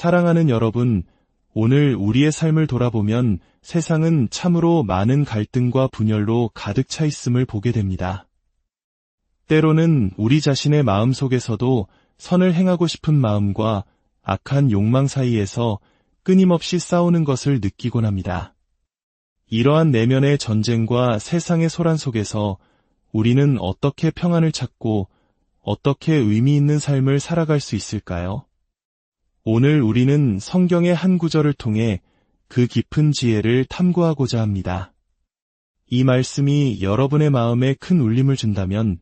사랑하는 여러분, 오늘 우리의 삶을 돌아보면 세상은 참으로 많은 갈등과 분열로 가득 차 있음을 보게 됩니다. 때로는 우리 자신의 마음 속에서도 선을 행하고 싶은 마음과 악한 욕망 사이에서 끊임없이 싸우는 것을 느끼곤 합니다. 이러한 내면의 전쟁과 세상의 소란 속에서 우리는 어떻게 평안을 찾고 어떻게 의미 있는 삶을 살아갈 수 있을까요? 오늘 우리는 성경의 한 구절을 통해 그 깊은 지혜를 탐구하고자 합니다. 이 말씀이 여러분의 마음에 큰 울림을 준다면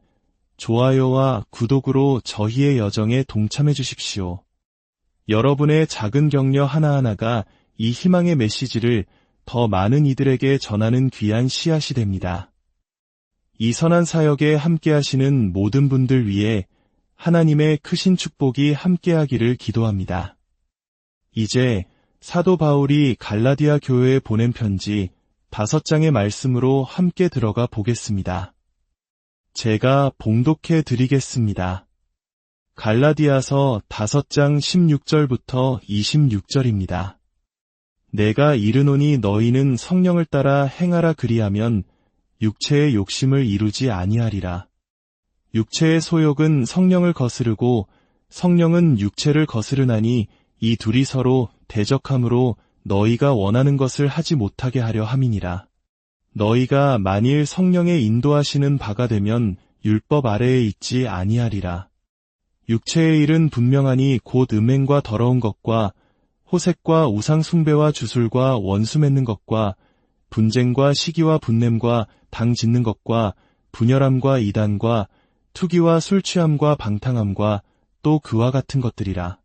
좋아요와 구독으로 저희의 여정에 동참해 주십시오. 여러분의 작은 격려 하나하나가 이 희망의 메시지를 더 많은 이들에게 전하는 귀한 씨앗이 됩니다. 이 선한 사역에 함께하시는 모든 분들 위해 하나님의 크신 축복이 함께하기를 기도합니다. 이제 사도 바울이 갈라디아 교회에 보낸 편지 5장의 말씀으로 함께 들어가 보겠습니다. 제가 봉독해 드리겠습니다. 갈라디아서 5장 16절부터 26절입니다. 내가 이르노니 너희는 성령을 따라 행하라 그리하면 육체의 욕심을 이루지 아니하리라. 육체의 소욕은 성령을 거스르고 성령은 육체를 거스르나니 이 둘이 서로 대적함으로 너희가 원하는 것을 하지 못하게 하려 함이니라. 너희가 만일 성령의 인도하시는 바가 되면 율법 아래에 있지 아니하리라. 육체의 일은 분명하니 곧 음행과 더러운 것과 호색과 우상 숭배와 주술과 원수 맺는 것과 분쟁과 시기와 분냄과 당 짓는 것과 분열함과 이단과 투기와 술 취함과 방탕함과 또 그와 같은 것들이라.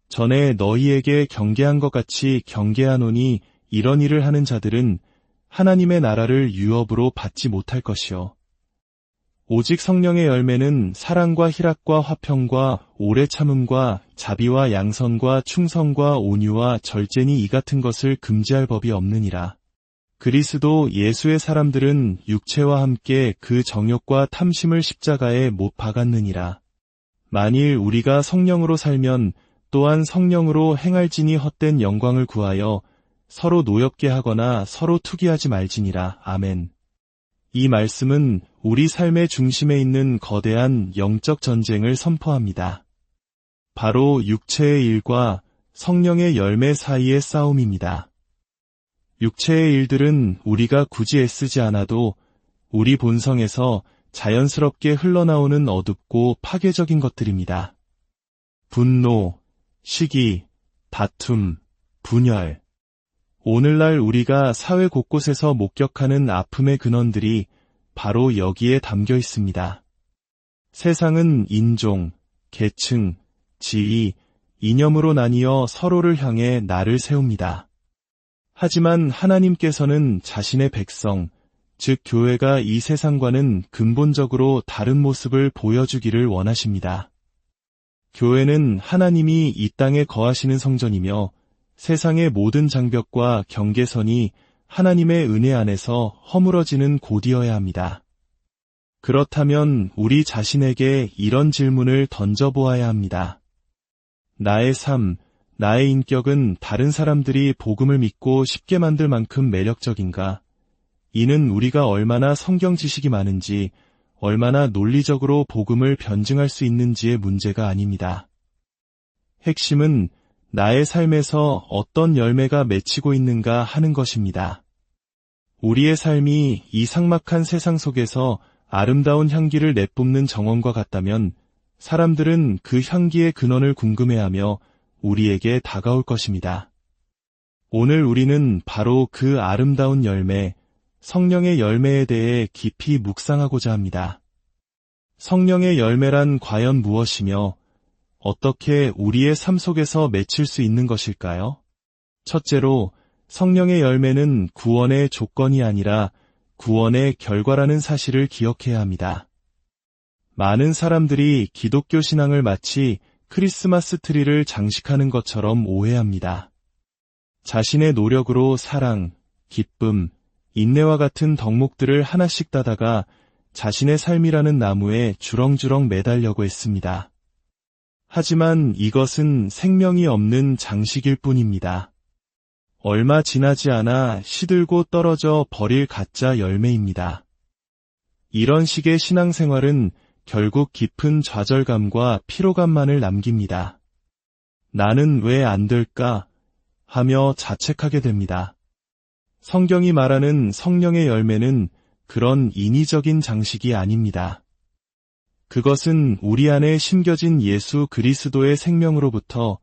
전에 너희에게 경계한 것 같이 경계하노니 이런 일을 하는 자들은 하나님의 나라를 유업으로 받지 못할 것이요. 오직 성령의 열매는 사랑과 희락과 화평과 오래 참음과 자비와 양선과 충성과 온유와 절제니 이 같은 것을 금지할 법이 없느니라. 그리스도 예수의 사람들은 육체와 함께 그 정욕과 탐심을 십자가에 못 박았느니라. 만일 우리가 성령으로 살면 또한 성령으로 행할지니 헛된 영광을 구하여 서로 노엽게 하거나 서로 투기하지 말지니라. 아멘. 이 말씀은 우리 삶의 중심에 있는 거대한 영적 전쟁을 선포합니다. 바로 육체의 일과 성령의 열매 사이의 싸움입니다. 육체의 일들은 우리가 굳이 애쓰지 않아도 우리 본성에서 자연스럽게 흘러나오는 어둡고 파괴적인 것들입니다. 분노, 시기, 다툼, 분열. 오늘날 우리가 사회 곳곳에서 목격하는 아픔의 근원들이 바로 여기에 담겨 있습니다. 세상은 인종, 계층, 지위, 이념으로 나뉘어 서로를 향해 날을 세웁니다. 하지만 하나님께서는 자신의 백성, 즉 교회가 이 세상과는 근본적으로 다른 모습을 보여주기를 원하십니다. 교회는 하나님이 이 땅에 거하시는 성전이며 세상의 모든 장벽과 경계선이 하나님의 은혜 안에서 허물어지는 곳이어야 합니다. 그렇다면 우리 자신에게 이런 질문을 던져보아야 합니다. 나의 삶, 나의 인격은 다른 사람들이 복음을 믿고 쉽게 만들 만큼 매력적인가? 이는 우리가 얼마나 성경 지식이 많은지, 얼마나 논리적으로 복음을 변증할 수 있는지의 문제가 아닙니다. 핵심은 나의 삶에서 어떤 열매가 맺히고 있는가 하는 것입니다. 우리의 삶이 이 삭막한 세상 속에서 아름다운 향기를 내뿜는 정원과 같다면 사람들은 그 향기의 근원을 궁금해하며 우리에게 다가올 것입니다. 오늘 우리는 바로 그 아름다운 열매, 성령의 열매에 대해 깊이 묵상하고자 합니다. 성령의 열매란 과연 무엇이며 어떻게 우리의 삶 속에서 맺힐 수 있는 것일까요? 첫째로, 성령의 열매는 구원의 조건이 아니라 구원의 결과라는 사실을 기억해야 합니다. 많은 사람들이 기독교 신앙을 마치 크리스마스 트리를 장식하는 것처럼 오해합니다. 자신의 노력으로 사랑, 기쁨, 인내와 같은 덕목들을 하나씩 따다가 자신의 삶이라는 나무에 주렁주렁 매달려고 했습니다. 하지만 이것은 생명이 없는 장식일 뿐입니다. 얼마 지나지 않아 시들고 떨어져 버릴 가짜 열매입니다. 이런 식의 신앙생활은 결국 깊은 좌절감과 피로감만을 남깁니다. 나는 왜 안 될까? 하며 자책하게 됩니다. 성경이 말하는 성령의 열매는 그런 인위적인 장식이 아닙니다. 그것은 우리 안에 심겨진 예수 그리스도의 생명으로부터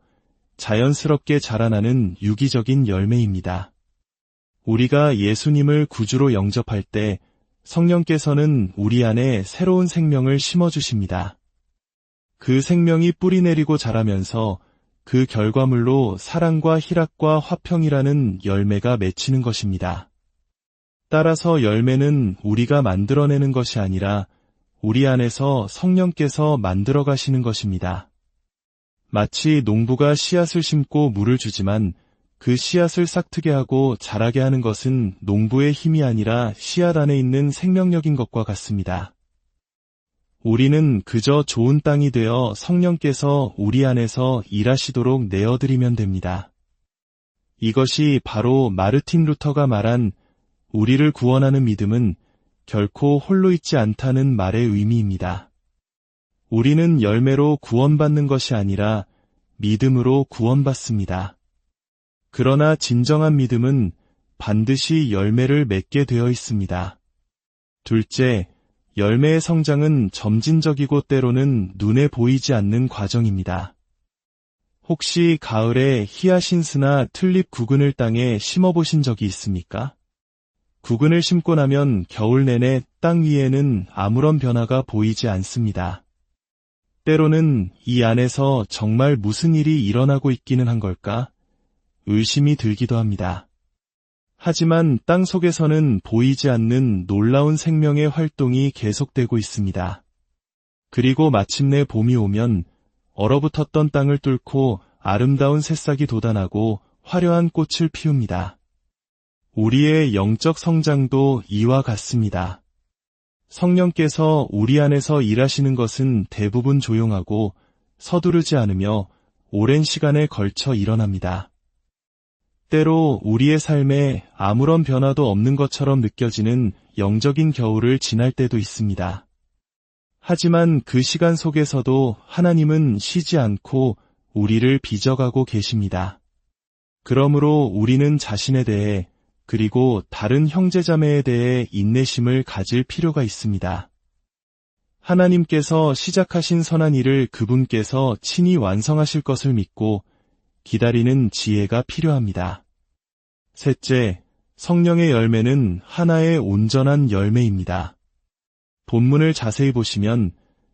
자연스럽게 자라나는 유기적인 열매입니다. 우리가 예수님을 구주로 영접할 때 성령께서는 우리 안에 새로운 생명을 심어주십니다. 그 생명이 뿌리 내리고 자라면서 그 결과물로 사랑과 희락과 화평이라는 열매가 맺히는 것입니다. 따라서 열매는 우리가 만들어내는 것이 아니라 우리 안에서 성령께서 만들어 가시는 것입니다. 마치 농부가 씨앗을 심고 물을 주지만 그 씨앗을 싹트게 하고 자라게 하는 것은 농부의 힘이 아니라 씨앗 안에 있는 생명력인 것과 같습니다. 우리는 그저 좋은 땅이 되어 성령께서 우리 안에서 일하시도록 내어드리면 됩니다. 이것이 바로 마르틴 루터가 말한 우리를 구원하는 믿음은 결코 홀로 있지 않다는 말의 의미입니다. 우리는 열매로 구원받는 것이 아니라 믿음으로 구원받습니다. 그러나 진정한 믿음은 반드시 열매를 맺게 되어 있습니다. 둘째, 열매의 성장은 점진적이고 때로는 눈에 보이지 않는 과정입니다. 혹시 가을에 히아신스나 튤립 구근을 땅에 심어보신 적이 있습니까? 구근을 심고 나면 겨울 내내 땅 위에는 아무런 변화가 보이지 않습니다. 때로는 이 안에서 정말 무슨 일이 일어나고 있기는 한 걸까? 의심이 들기도 합니다. 하지만 땅 속에서는 보이지 않는 놀라운 생명의 활동이 계속되고 있습니다. 그리고 마침내 봄이 오면 얼어붙었던 땅을 뚫고 아름다운 새싹이 돋아나고 화려한 꽃을 피웁니다. 우리의 영적 성장도 이와 같습니다. 성령께서 우리 안에서 일하시는 것은 대부분 조용하고 서두르지 않으며 오랜 시간에 걸쳐 일어납니다. 때로 우리의 삶에 아무런 변화도 없는 것처럼 느껴지는 영적인 겨울을 지날 때도 있습니다. 하지만 그 시간 속에서도 하나님은 쉬지 않고 우리를 빚어가고 계십니다. 그러므로 우리는 자신에 대해 그리고 다른 형제자매에 대해 인내심을 가질 필요가 있습니다. 하나님께서 시작하신 선한 일을 그분께서 친히 완성하실 것을 믿고 기다리는 지혜가 필요합니다. 셋째, 성령의 열매는 하나의 온전한 열매입니다. 본문을 자세히 보시면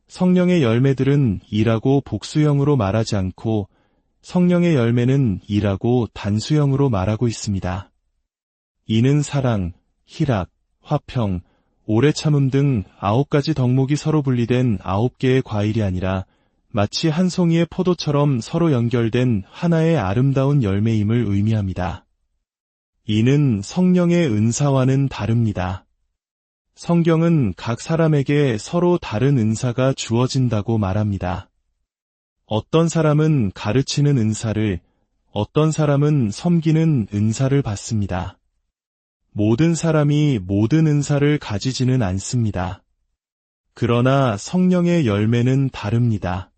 성령의 열매들은 이라고 복수형으로 말하지 않고 성령의 열매는 이라고 단수형으로 말하고 있습니다. 이는 사랑, 희락, 화평, 오래 참음 등 9가지 덕목이 서로 분리된 9개의 과일이 아니라 마치 한 송이의 포도처럼 서로 연결된 하나의 아름다운 열매임을 의미합니다. 이는 성령의 은사와는 다릅니다. 성경은 각 사람에게 서로 다른 은사가 주어진다고 말합니다. 어떤 사람은 가르치는 은사를, 어떤 사람은 섬기는 은사를 받습니다. 모든 사람이 모든 은사를 가지지는 않습니다. 그러나 성령의 열매는 다릅니다.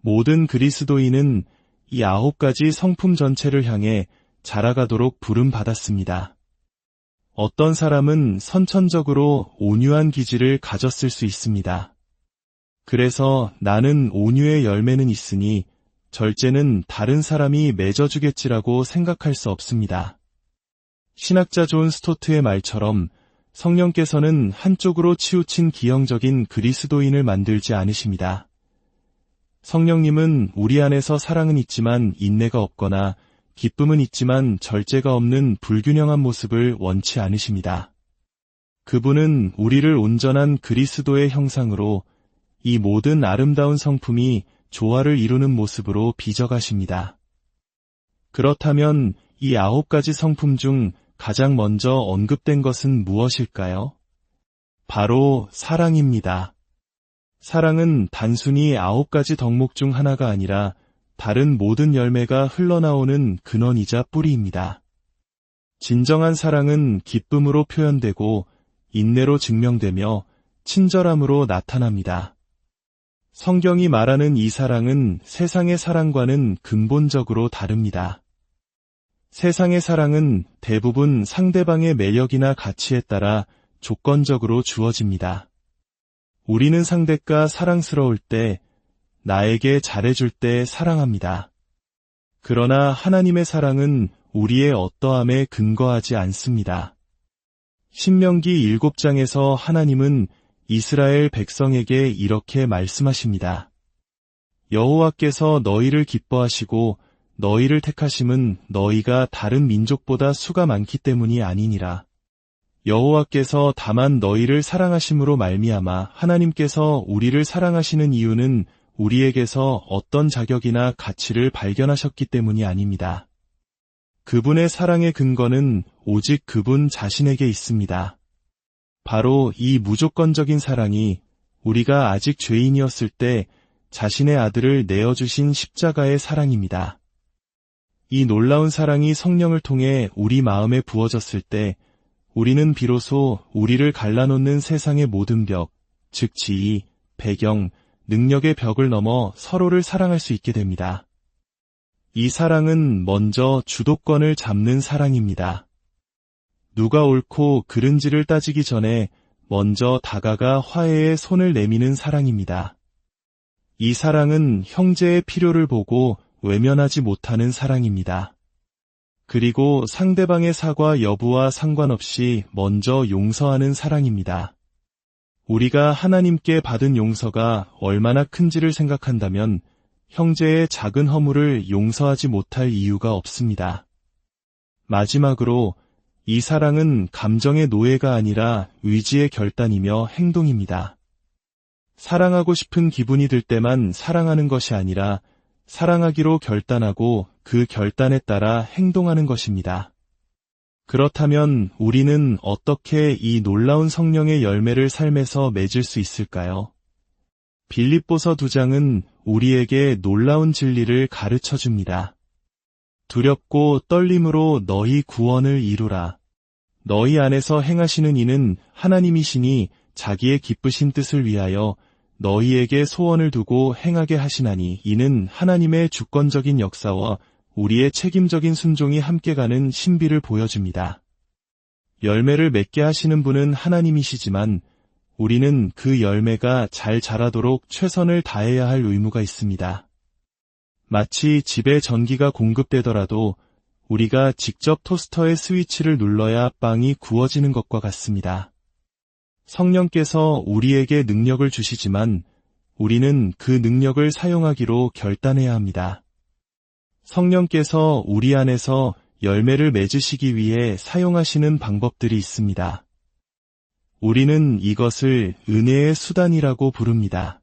모든 그리스도인은 이 9가지 성품 전체를 향해 자라가도록 부름받았습니다. 어떤 사람은 선천적으로 온유한 기질을 가졌을 수 있습니다. 그래서 나는 온유의 열매는 있으니 절제는 다른 사람이 맺어주겠지라고 생각할 수 없습니다. 신학자 존 스토트의 말처럼 성령께서는 한쪽으로 치우친 기형적인 그리스도인을 만들지 않으십니다. 성령님은 우리 안에서 사랑은 있지만 인내가 없거나 기쁨은 있지만 절제가 없는 불균형한 모습을 원치 않으십니다. 그분은 우리를 온전한 그리스도의 형상으로 이 모든 아름다운 성품이 조화를 이루는 모습으로 빚어가십니다. 그렇다면 이 9가지 성품 중 가장 먼저 언급된 것은 무엇일까요? 바로 사랑입니다. 사랑은 단순히 9가지 덕목 중 하나가 아니라 다른 모든 열매가 흘러나오는 근원이자 뿌리입니다. 진정한 사랑은 기쁨으로 표현되고 인내로 증명되며 친절함으로 나타납니다. 성경이 말하는 이 사랑은 세상의 사랑과는 근본적으로 다릅니다. 세상의 사랑은 대부분 상대방의 매력이나 가치에 따라 조건적으로 주어집니다. 우리는 상대가 사랑스러울 때, 나에게 잘해줄 때 사랑합니다. 그러나 하나님의 사랑은 우리의 어떠함에 근거하지 않습니다. 신명기 7장에서 하나님은 이스라엘 백성에게 이렇게 말씀하십니다. 여호와께서 너희를 기뻐하시고 너희를 택하심은 너희가 다른 민족보다 수가 많기 때문이 아니니라. 여호와께서 다만 너희를 사랑하심으로 말미암아 하나님께서 우리를 사랑하시는 이유는 우리에게서 어떤 자격이나 가치를 발견하셨기 때문이 아닙니다. 그분의 사랑의 근거는 오직 그분 자신에게 있습니다. 바로 이 무조건적인 사랑이 우리가 아직 죄인이었을 때 자신의 아들을 내어주신 십자가의 사랑입니다. 이 놀라운 사랑이 성령을 통해 우리 마음에 부어졌을 때 우리는 비로소 우리를 갈라놓는 세상의 모든 벽, 즉 지위, 배경, 능력의 벽을 넘어 서로를 사랑할 수 있게 됩니다. 이 사랑은 먼저 주도권을 잡는 사랑입니다. 누가 옳고 그른지를 따지기 전에 먼저 다가가 화해의 손을 내미는 사랑입니다. 이 사랑은 형제의 필요를 보고 외면하지 못하는 사랑입니다. 그리고 상대방의 사과 여부와 상관없이 먼저 용서하는 사랑입니다. 우리가 하나님께 받은 용서가 얼마나 큰지를 생각한다면 형제의 작은 허물을 용서하지 못할 이유가 없습니다. 마지막으로 이 사랑은 감정의 노예가 아니라 의지의 결단이며 행동입니다. 사랑하고 싶은 기분이 들 때만 사랑하는 것이 아니라 사랑하기로 결단하고 그 결단에 따라 행동하는 것입니다. 그렇다면 우리는 어떻게 이 놀라운 성령의 열매를 삶에서 맺을 수 있을까요? 빌립보서 2장은 우리에게 놀라운 진리를 가르쳐 줍니다. 두렵고 떨림으로 너희 구원을 이루라. 너희 안에서 행하시는 이는 하나님이시니 자기의 기쁘신 뜻을 위하여 너희에게 소원을 두고 행하게 하시나니 이는 하나님의 주권적인 역사와 우리의 책임적인 순종이 함께 가는 신비를 보여줍니다. 열매를 맺게 하시는 분은 하나님이시지만 우리는 그 열매가 잘 자라도록 최선을 다해야 할 의무가 있습니다. 마치 집에 전기가 공급되더라도 우리가 직접 토스터의 스위치를 눌러야 빵이 구워지는 것과 같습니다. 성령께서 우리에게 능력을 주시지만 우리는 그 능력을 사용하기로 결단해야 합니다. 성령께서 우리 안에서 열매를 맺으시기 위해 사용하시는 방법들이 있습니다. 우리는 이것을 은혜의 수단이라고 부릅니다.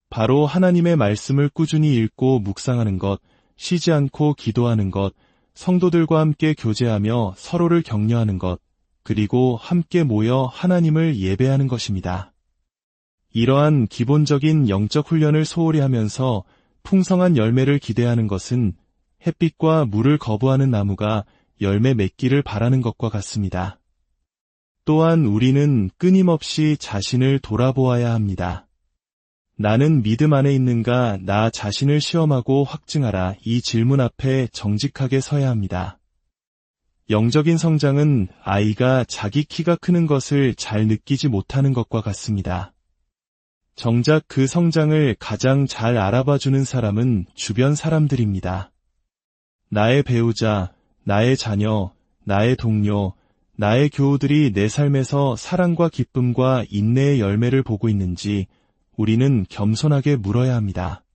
바로 하나님의 말씀을 꾸준히 읽고 묵상하는 것, 쉬지 않고 기도하는 것, 성도들과 함께 교제하며 서로를 격려하는 것, 그리고 함께 모여 하나님을 예배하는 것입니다. 이러한 기본적인 영적 훈련을 소홀히 하면서 풍성한 열매를 기대하는 것은 햇빛과 물을 거부하는 나무가 열매 맺기를 바라는 것과 같습니다. 또한 우리는 끊임없이 자신을 돌아보아야 합니다. 나는 믿음 안에 있는가 나 자신을 시험하고 확증하라 이 질문 앞에 정직하게 서야 합니다. 영적인 성장은 아이가 자기 키가 크는 것을 잘 느끼지 못하는 것과 같습니다. 정작 그 성장을 가장 잘 알아봐주는 사람은 주변 사람들입니다. 나의 배우자, 나의 자녀, 나의 동료, 나의 교우들이 내 삶에서 사랑과 기쁨과 인내의 열매를 보고 있는지 우리는 겸손하게 물어야 합니다.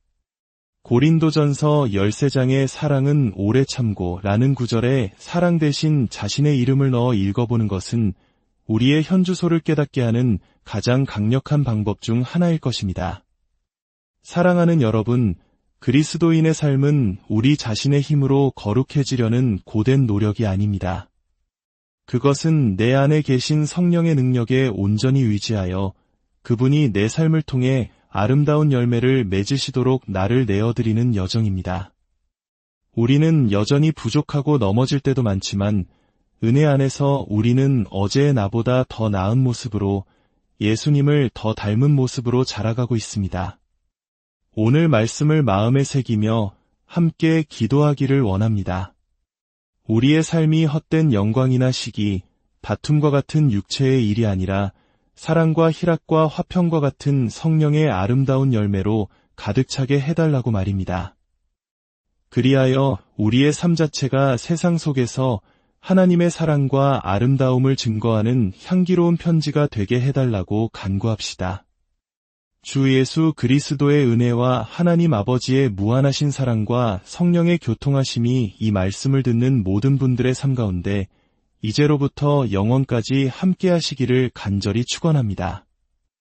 고린도전서 13장의 사랑은 오래 참고 라는 구절에 사랑 대신 자신의 이름을 넣어 읽어보는 것은 우리의 현주소를 깨닫게 하는 가장 강력한 방법 중 하나일 것입니다. 사랑하는 여러분, 그리스도인의 삶은 우리 자신의 힘으로 거룩해지려는 고된 노력이 아닙니다. 그것은 내 안에 계신 성령의 능력에 온전히 의지하여 그분이 내 삶을 통해 아름다운 열매를 맺으시도록 나를 내어드리는 여정입니다. 우리는 여전히 부족하고 넘어질 때도 많지만 은혜 안에서 우리는 어제의 나보다 더 나은 모습으로 예수님을 더 닮은 모습으로 자라가고 있습니다. 오늘 말씀을 마음에 새기며 함께 기도하기를 원합니다. 우리의 삶이 헛된 영광이나 시기, 다툼과 같은 육체의 일이 아니라 사랑과 희락과 화평과 같은 성령의 아름다운 열매로 가득 차게 해달라고 말입니다. 그리하여 우리의 삶 자체가 세상 속에서 하나님의 사랑과 아름다움을 증거하는 향기로운 편지가 되게 해달라고 간구합시다. 주 예수 그리스도의 은혜와 하나님 아버지의 무한하신 사랑과 성령의 교통하심이 이 말씀을 듣는 모든 분들의 삶 가운데 이제로부터 영원까지 함께 하시기를 간절히 축원합니다.